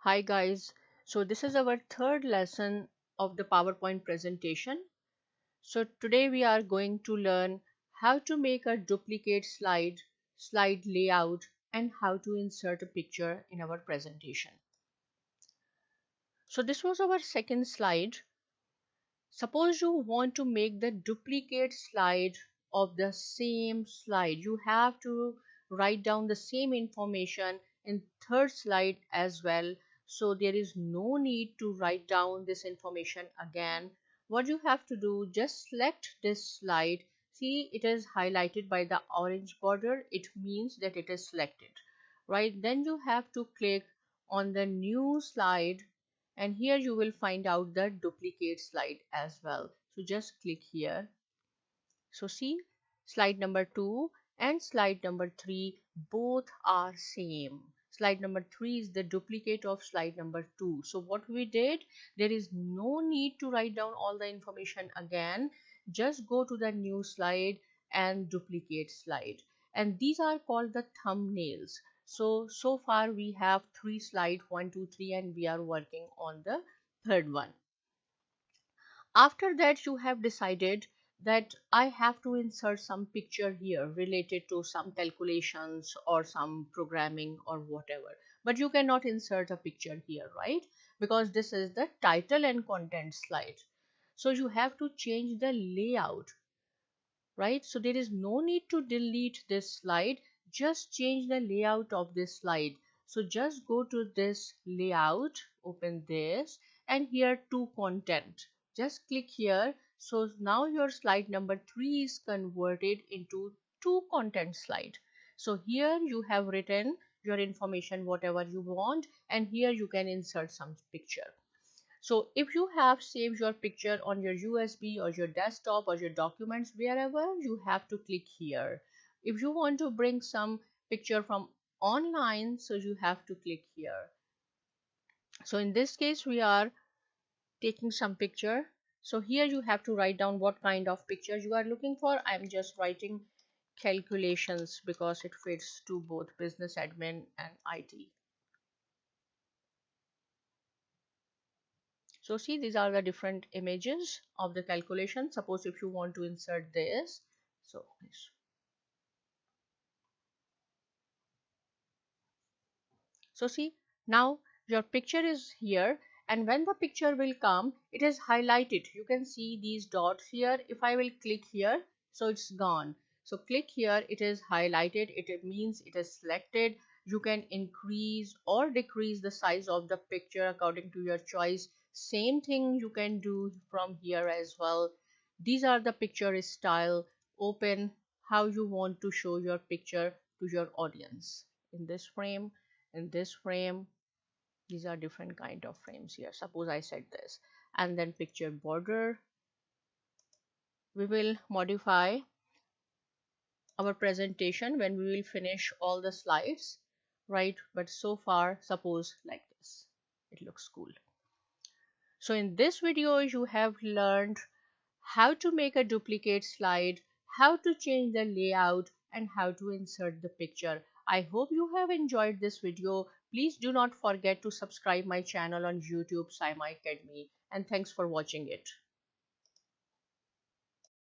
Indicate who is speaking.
Speaker 1: Hi guys, so this is our third lesson of the PowerPoint presentation. So today we are going to learn how to make a duplicate slide layout, and how to insert a picture in our presentation. So this was our second slide. Suppose you want to make the duplicate slide of the same slide. You have to write down the same information in third slide as well. So there is no need to write down this information again. What you have to do, just select this slide. See, it is highlighted by the orange border. It means that it is selected, right? Then you have to click on the new slide, and here you will find out the duplicate slide as well. So just click here. So see, slide number 2 and slide number 3 both are same. Slide number 3 is the duplicate of slide number 2. So what we did, there is no need to write down all the information again. Just go to the new slide and duplicate slide. And these are called the thumbnails. So far we have 3 slides, 1, 2, 3, and we are working on the third one. After that, you have decided that I have to insert some picture here related to some calculations or some programming or whatever. But you cannot insert a picture here, right? Because this is the title and content slide. So you have to change the layout, right? So there is no need to delete this slide. Just change the layout of this slide. So just go to this layout, open this, and here to content. Just click here. So now your slide number 3 is converted into to content slide. So here you have written your information, whatever you want, and here you can insert some picture. So if you have saved your picture on your USB or your desktop or your documents, wherever, you have to click here. If you want to bring some picture from online, so you have to click here. So in this case, we are taking some picture. So here you have to write down what kind of picture you are looking for. I'm just writing calculations because it fits to both business admin and IT. So see, these are the different images of the calculation. Suppose if you want to insert this, so see, now your picture is here, and when the picture will come, it is highlighted. You can see these dots here. If I will click here, so it's gone. So click here, it is highlighted. It means it is selected. You can increase or decrease the size of the picture according to your choice. Same thing you can do from here as well. These are the picture style. Open how you want to show your picture to your audience. In this frame, in this frame, these are different kind of frames here. Suppose I set this, and then picture border. We will modify our presentation when we will finish all the slides, right? But so far, suppose like this, it looks cool. So in this video, you have learned how to make a duplicate slide, how to change the layout, and how to insert the picture. I hope you have enjoyed this video. Please do not forget to subscribe my channel on YouTube, Saima Academy, and thanks for watching it.